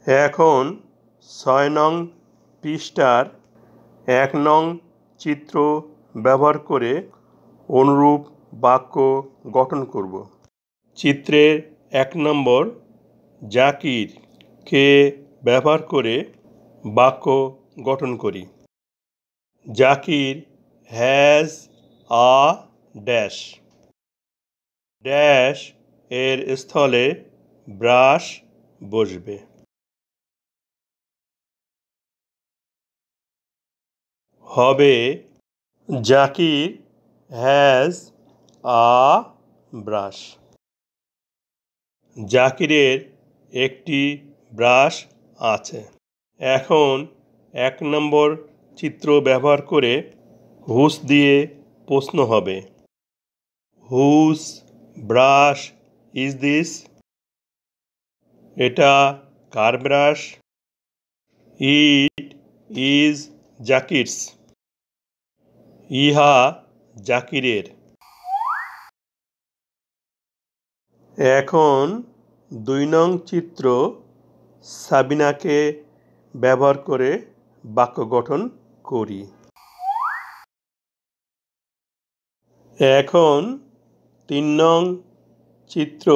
এখন ৬ নং পৃষ্ঠার ১ নং চিত্র ব্যবহার করে অনুরূপ বাক্য গঠন করব। চিত্রের ১ নম্বর জাকির কে ব্যবহার করে বাক্য গঠন করি। Zakir has a dash. Dash এর স্থলে ব্রাশ বসবে। হবে জাকির হ্যাজ আ ব্রাশ। জাকিরের একটি ব্রাশ আছে। এখন ১ নম্বর চিত্র ব্যবহার করে হুস দিয়ে প্রশ্ন হবে। Whose brush is this? এটা কার ব্রাশ? It is জাকিরস। ইহা জাকিরের। এখন ২ নং চিত্র সাবিনাকে ব্যবহার করে বাক্য গঠন করি। এখন ৩ নং চিত্র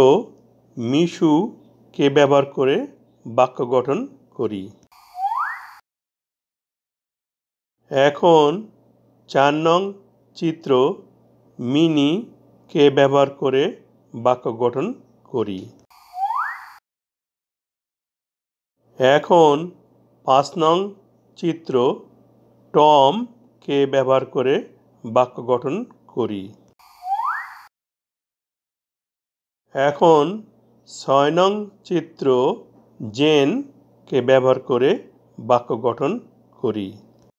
মিশুকে ব্যবহার করে বাক্য গঠন করি। এখন ৪ নং চিত্র মিনিকে ব্যবহার করে বাক্য গঠন করি। এখন ৫ নং চিত্র টমকে ব্যবহার করে বাক্য গঠন করি। এখন ৬ নং চিত্র জেনকে ব্যবহার করে বাক্য গঠন করি।